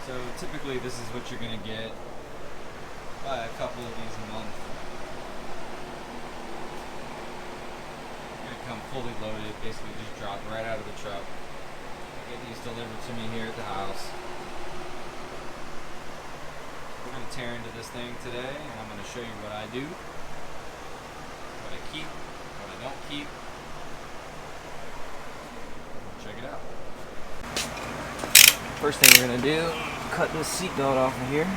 So typically this is what you're going to get by a couple of these a month. They're going to come fully loaded, basically just drop right out of the truck. I get these delivered to me here at the house. We're going to tear into this thing today, and I'm going to show you what I do, what I keep, what I don't keep. Check it out. First thing we're going to do, cut this seat belt off of here.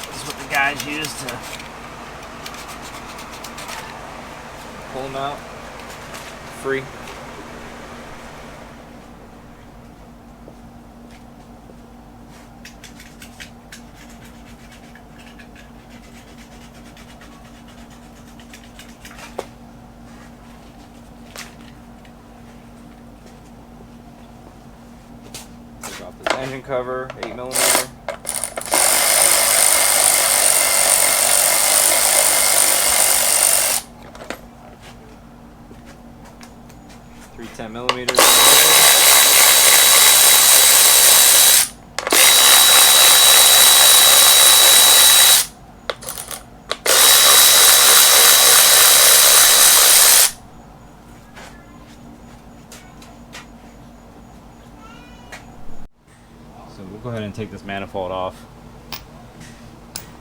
This is what the guys use to pull them out free. Drop this engine cover, 8mm. Three 10mm. So we'll go ahead and take this manifold off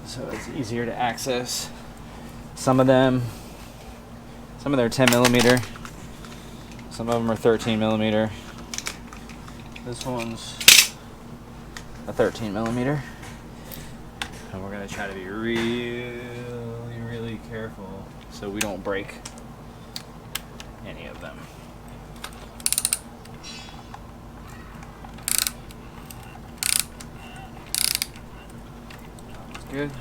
so it's easier to access. Some of them are 10mm, some of them are 13mm. This one's a 13mm, and we're gonna try to be really careful so we don't break any of them. Good.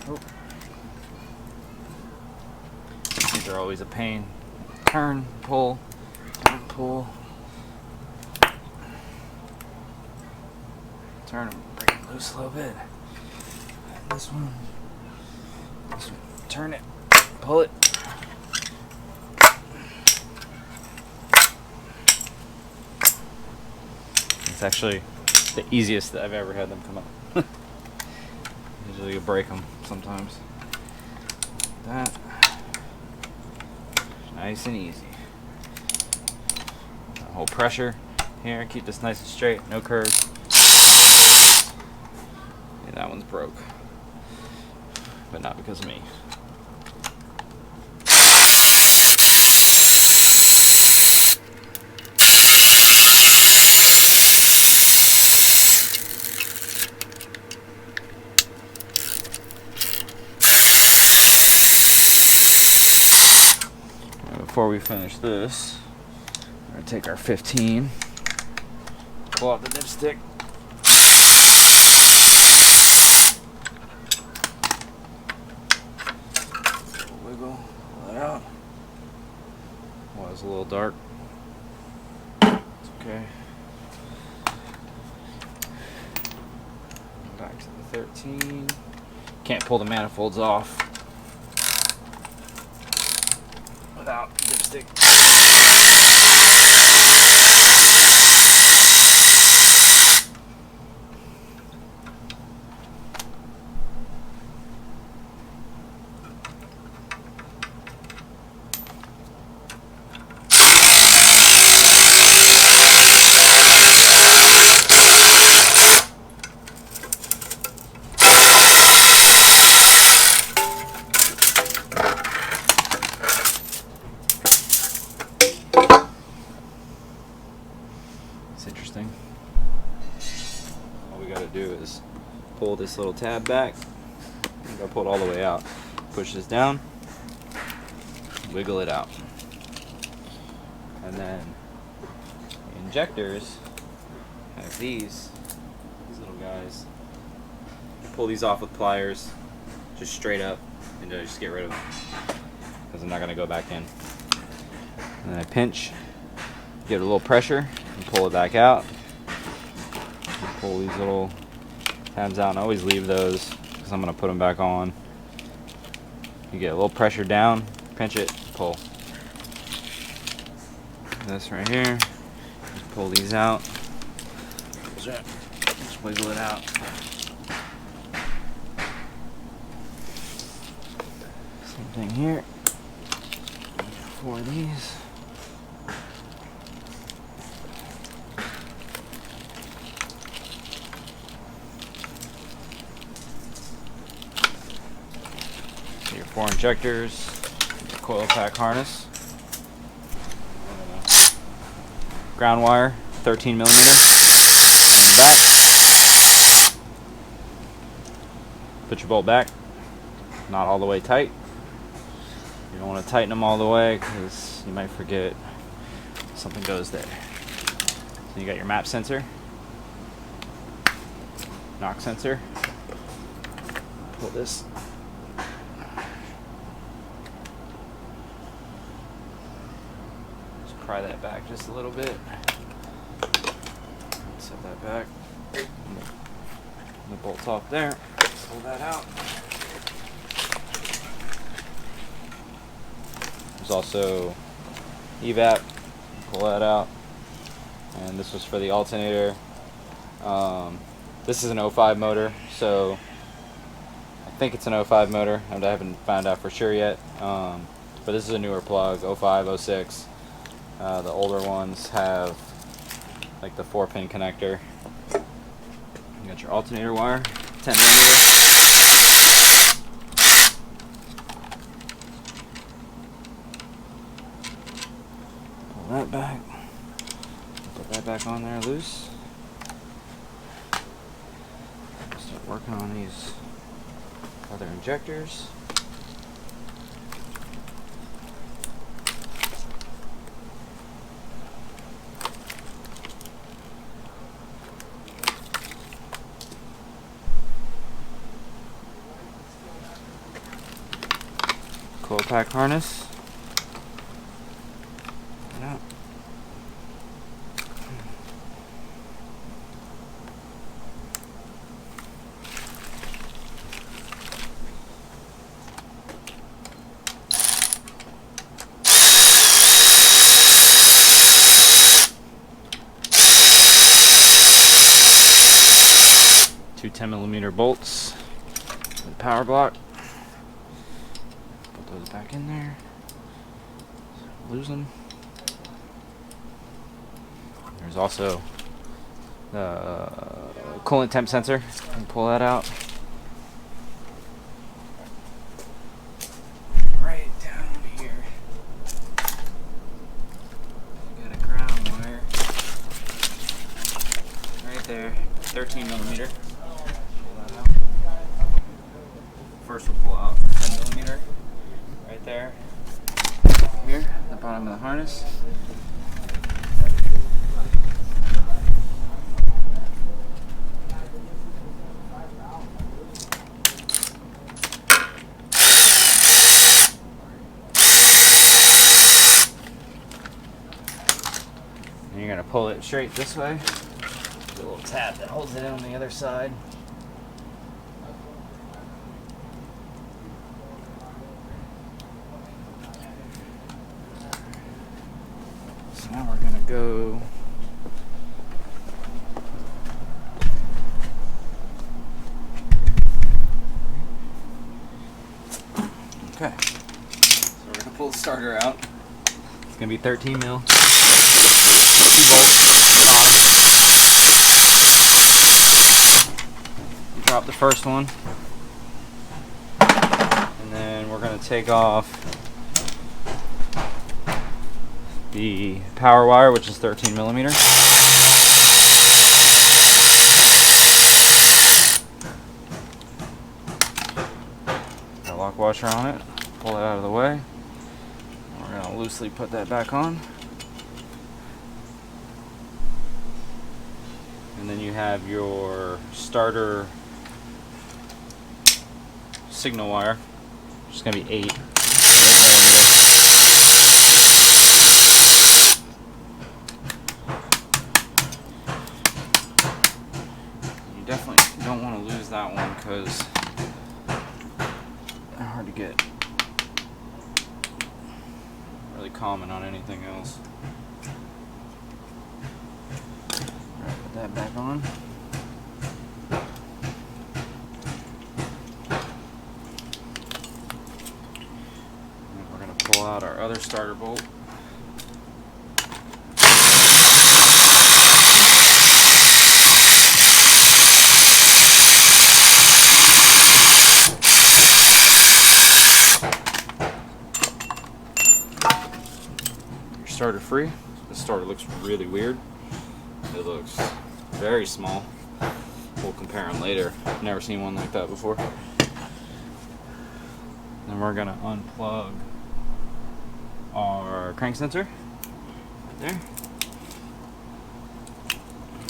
Oh. These are always a pain. Turn, pull, turn, pull. Turn them, break it loose a little bit. This one, turn it, pull it. It's actually the easiest that I've ever had them come up. Usually you break them sometimes. That nice and easy. Hold pressure here, keep this nice and straight, no curves. And that one's broke, but not because of me. Before we finish this, we're going to take our 15, pull out the dipstick, wiggle, pull that out. Well, it's a little dark. It's okay. Back to the 13. Can't pull the manifolds off without dipstick. It's interesting. All we gotta do is pull this little tab back. You gotta pull it all the way out. Push this down, wiggle it out. And then the injectors have these little guys. You pull these off with pliers, just straight up, and just get rid of them. Because I'm not gonna go back in. And then I pinch, get a little pressure, and pull it back out. Pull these little tabs out, and I always leave those because I'm going to put them back on. You get a little pressure down, pinch it, pull. This right here, just pull these out. Just wiggle it out. Same thing here. 4 of these. Your 4 injectors, your coil pack harness, ground wire, 13 millimeter, on the back. Put your bolt back, not all the way tight. You don't want to tighten them all the way because you might forget something goes there. So you got your map sensor, knock sensor. Pull this. Just pry that back just a little bit. Set that back. The bolt's off there. Pull that out. There's also evap. Pull that out. And this was for the alternator. This is an 05 motor, so I think it's an 05 motor. I haven't found out for sure yet. But this is a newer plug, 05, 06. The older ones have like the 4-pin connector. You got your alternator wire, 10 millimeter. Pull that back. Put that back on there loose. Start working on these other injectors. Coil pack harness. No. Two 10mm bolts with power block. Put those back in there. Lose them. There's also the coolant temp sensor. You can pull that out. Right down here. You got a ground wire. Right there. 13mm. First we'll pull out 10mm right there, here at the bottom of the harness. And you're going to pull it straight this way. There's a little tab that holds it in on the other side. Now we're going to go okay. So we're going to pull the starter out. It's going to be 13 mil. 2 volts. Drop the first one. And then we're going to take off the power wire, which is 13mm. Got a lock washer on it. Pull it out of the way. We're going to loosely put that back on. And then you have your starter signal wire, which is going to be 8 mm. Definitely don't want to lose that one because they're hard to get. Really common on anything else. Right, put that back on. And we're going to pull out our other starter bolt. Your starter free. This starter looks really weird. It looks very small. We'll compare them later. I've never seen one like that before. Then we're gonna unplug our crank sensor right there.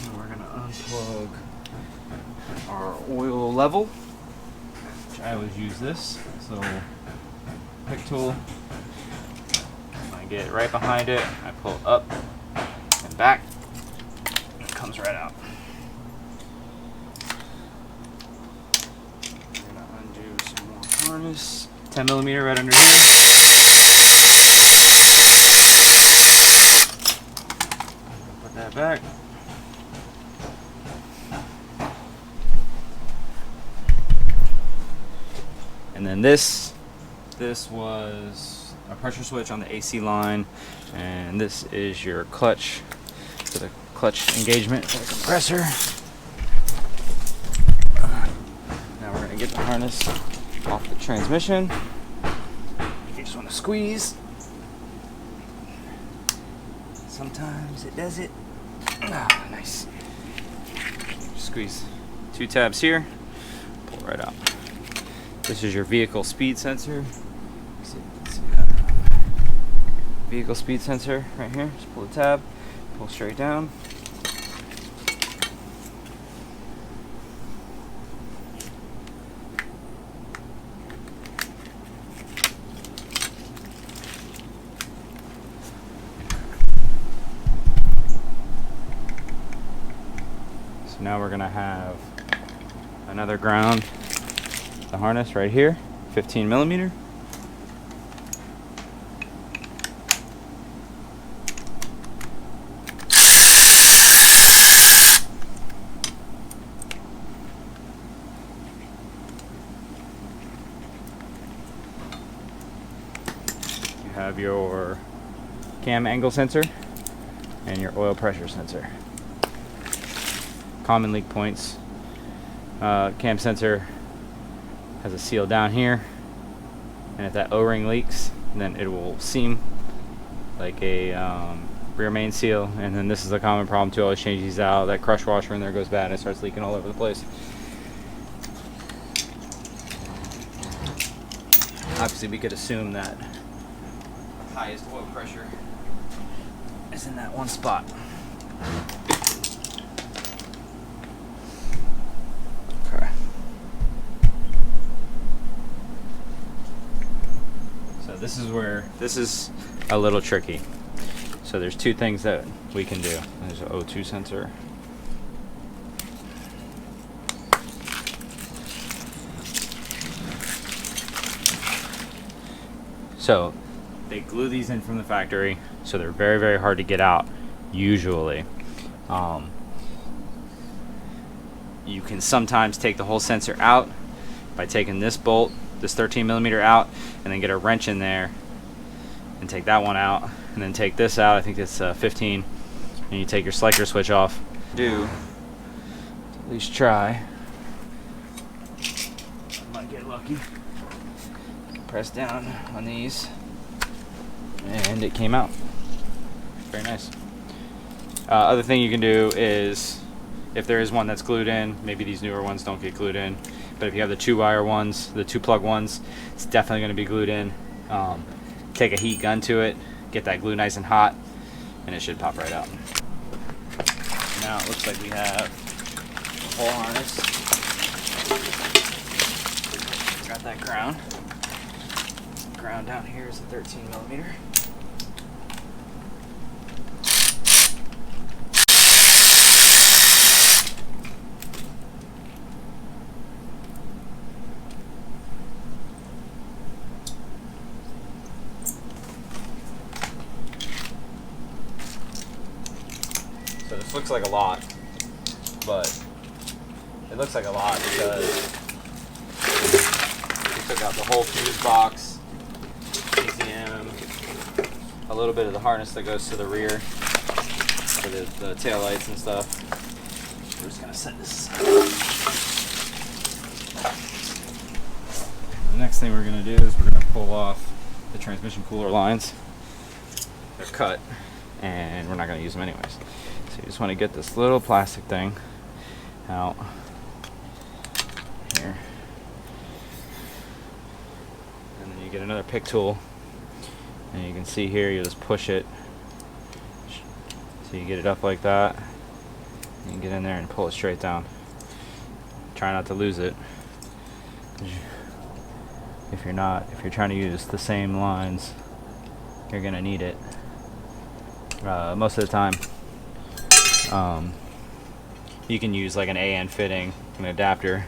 And we're gonna unplug our oil level, which I always use this. So pick tool. I get it right behind it. I pull up and back. And it comes right out. I'm gonna undo some more harness. 10mm right under here. Put that back. And then this was a pressure switch on the AC line, and this is your clutch for the clutch engagement for the compressor. Now we're gonna get the harness off the transmission. You just want to squeeze. Sometimes it does it. Ah, nice. Squeeze 2 tabs here. Pull right out. This is your vehicle speed sensor. See that. Vehicle speed sensor right here. Just pull the tab, pull straight down. So now we're gonna have another ground. The harness right here, 15mm. You have your cam angle sensor and your oil pressure sensor. Common leak points. Cam sensor has a seal down here, and if that O-ring leaks, then it will seam like a rear main seal. And then this is a common problem too. Always change these out. That crush washer in there goes bad and it starts leaking all over the place. Obviously, we could assume that the highest oil pressure is in that one spot. Okay. This is a little tricky. So there's 2 things that we can do. There's an O2 sensor. So they glue these in from the factory, so they're very, very hard to get out, usually. You can sometimes take the whole sensor out by taking this bolt, this 13mm out, and then get a wrench in there and take that one out, and then take this out. I think it's 15, and you take your slicer switch off. At least try. Might get lucky. Press down on these, and it came out. Very nice. Other thing you can do is, if there is one that's glued in, maybe these newer ones don't get glued in, but if you have the 2-wire ones, the 2-plug ones, it's definitely going to be glued in. Take a heat gun to it, get that glue nice and hot, and it should pop right out. Now it looks like we have the whole harness. Got that crown. Ground down here is a 13mm. So this looks like a lot, but it looks like a lot because we took out the whole fuse box, PCM, a little bit of the harness that goes to the rear for the tail lights and stuff. We're just gonna set this aside. The next thing we're gonna do is we're gonna pull off the transmission cooler lines. They're cut and we're not gonna use them anyways. So you just wanna get this little plastic thing out here. And then you get another pick tool. And you can see here, you just push it. So you get it up like that. You can get in there and pull it straight down. Try not to lose it. If you're trying to use the same lines, you're gonna need it. Most of the time, you can use like an AN fitting, an adapter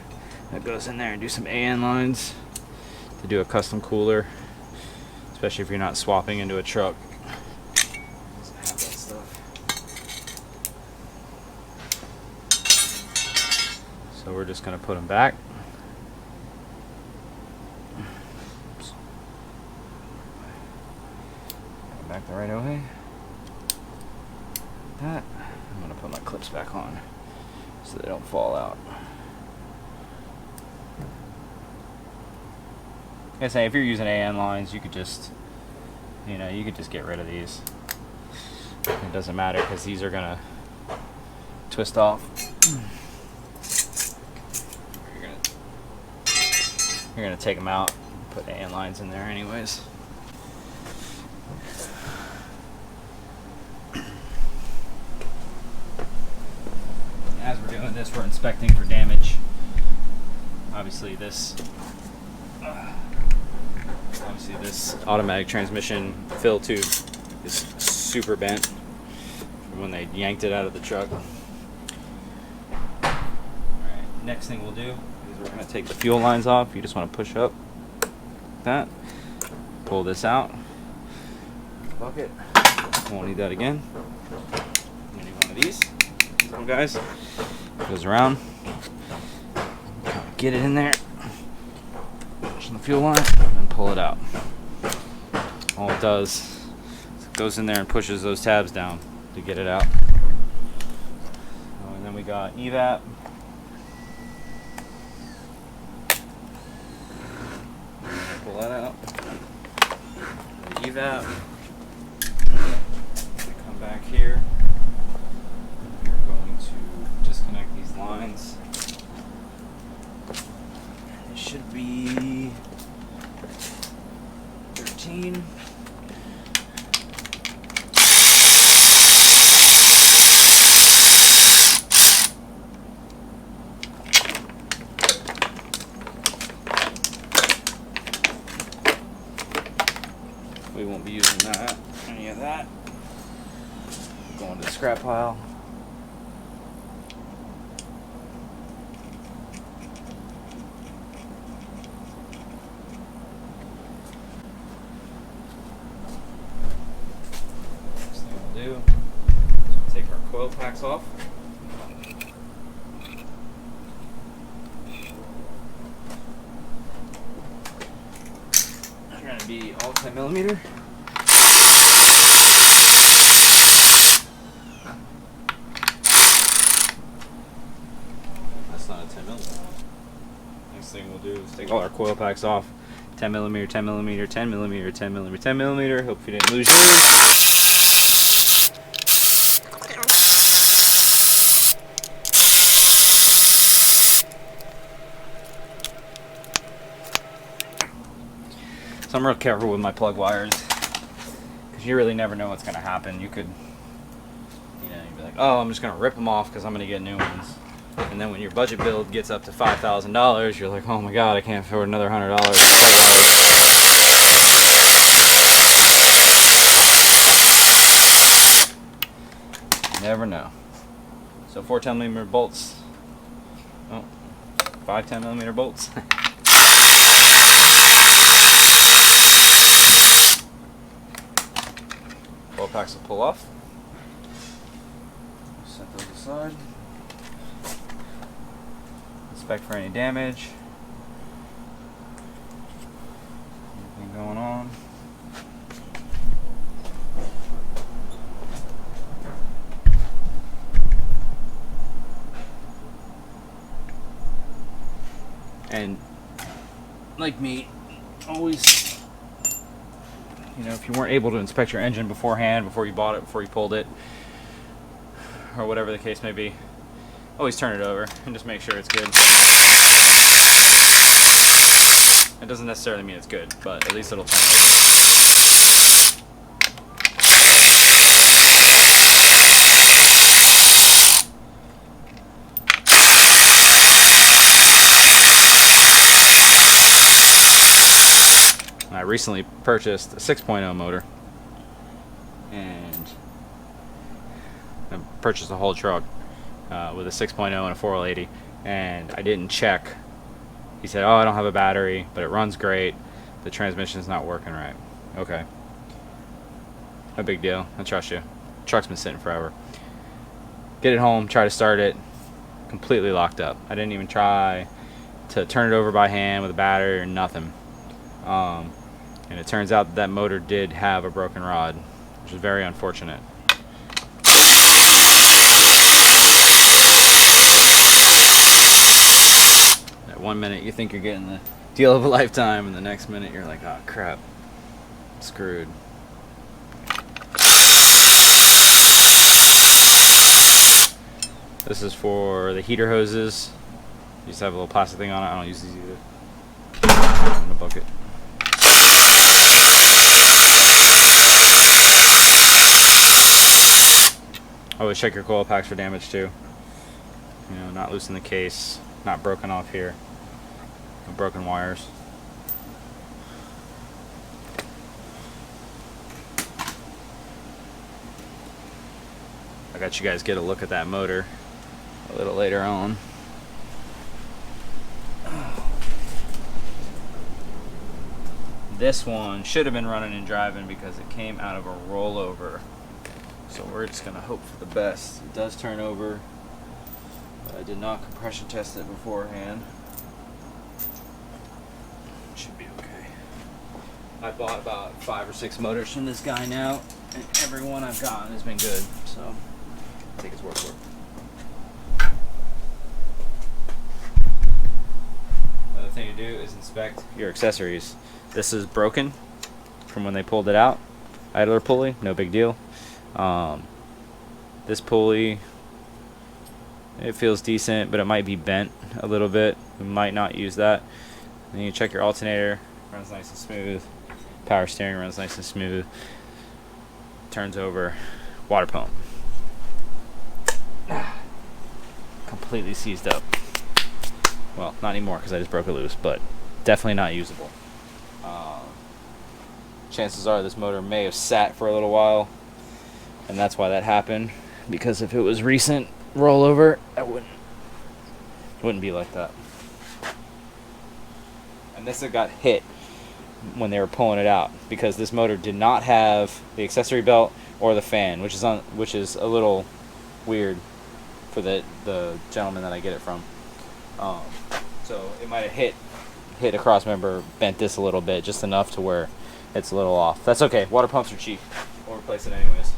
that goes in there and do some AN lines to do a custom cooler, especially if you're not swapping into a truck. Doesn't have that stuff. So we're just gonna put them back. Back the right way. That. I'm gonna put my clips back on so they don't fall out. Like I say, if you're using AN lines, you could just, you could just get rid of these. It doesn't matter because these are gonna twist off. You're gonna take them out, put AN lines in there anyways. As we're doing this, we're inspecting for damage. Obviously this automatic transmission fill tube is super bent from when they yanked it out of the truck. Alright, next thing we'll do is we're going to take the fuel lines off. You just want to push up like that, pull this out, bucket, won't need that again. I'm going to need one of these. So guys, goes around, get it in there, push on the fuel line, and pull it out. All it does is it goes in there and pushes those tabs down to get it out. And then we got evap. Pull that out. The evap. Come back here. Disconnect these lines. It should be 13. We won't be using that, any of that. Going to the scrap pile. Do. Take our coil packs off. They're going to be all 10mm. That's not a 10mm. Next thing we'll do is take all our coil packs off. 10mm, 10mm, 10mm, 10mm, 10mm. Hope you didn't lose yours. So I'm real careful with my plug wires because you really never know what's going to happen. You could, you'd be like, oh, I'm just going to rip them off because I'm going to get new ones. And then when your budget build gets up to $5,000, you're like, oh my God, I can't afford another $100 plug wires. Never know. So 4 10mm bolts. Oh, 5 10mm bolts. Coil packs will pull off. Set those aside. Inspect for any damage. Anything going on? And like me, always, you know, if you weren't able to inspect your engine beforehand, before you bought it, before you pulled it, or whatever the case may be, always turn it over and just make sure it's good. It doesn't necessarily mean it's good, but at least it'll turn over. I recently purchased a 6.0 motor, and I purchased a whole truck with a 6.0 and a 4L80, and I didn't check. He said, "Oh, I don't have a battery, but it runs great. The transmission's not working right." Okay, no big deal. I trust you. The truck's been sitting forever. Get it home, try to start it, completely locked up. I didn't even try to turn it over by hand with a battery or nothing. And it turns out that motor did have a broken rod, which is very unfortunate. At 1 minute you think you're getting the deal of a lifetime, and the next minute you're like, oh crap, I'm screwed. This is for the heater hoses. These have a little plastic thing on it. I don't use these either. In a bucket. Always check your coil packs for damage too. You know, not loosen the case, not broken off here, no broken wires. I got you guys get a look at that motor a little later on. This one should have been running and driving because it came out of a rollover. So we're just going to hope for the best. It does turn over, but I did not compression test it beforehand. It should be okay. I bought about 5 or 6 motors from this guy now, and every one I've gotten has been good, so I think it's worth it. Another thing to do is inspect your accessories. This is broken from when they pulled it out. Idler pulley, no big deal. This pulley, it feels decent, but it might be bent a little bit. We might not use that. Then you check your alternator, runs nice and smooth. Power steering runs nice and smooth. Turns over. Water pump, completely seized up. Well, not anymore because I just broke it loose, but definitely not usable. Chances are this motor may have sat for a little while, and that's why that happened, because if it was recent rollover, it wouldn't be like that. And this got hit when they were pulling it out, because this motor did not have the accessory belt or the fan, which is a little weird for the gentleman that I get it from. So it might have hit a cross member, bent this a little bit, just enough to where it's a little off. That's okay. Water pumps are cheap. We'll replace it anyways.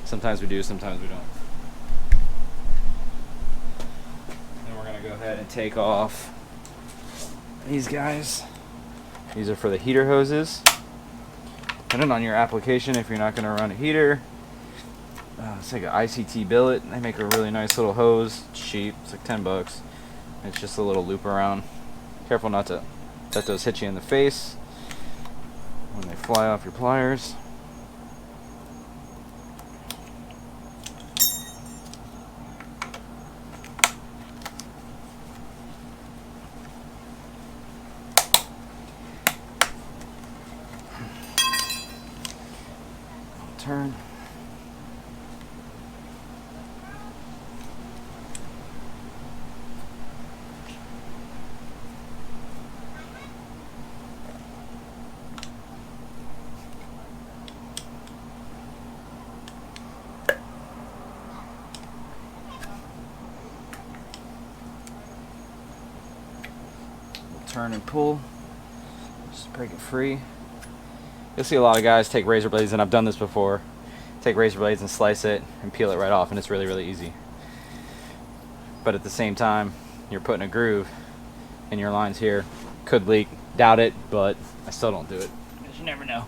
Sometimes we do, sometimes we don't. Then we're going to go ahead and take off these guys. These are for the heater hoses. Depending on your application, if you're not going to run a heater, it's like an ICT billet. They make a really nice little hose. It's cheap. It's like $10. It's just a little loop around. Careful not to let those hit you in the face when they fly off your pliers. Turn. turn and pull. Just break it free. You'll see a lot of guys take razor blades, and I've done this before. Take razor blades and slice it and peel it right off, and it's really, really easy. But at the same time, you're putting a groove in your lines here. Could leak, doubt it, but I still don't do it because you never know.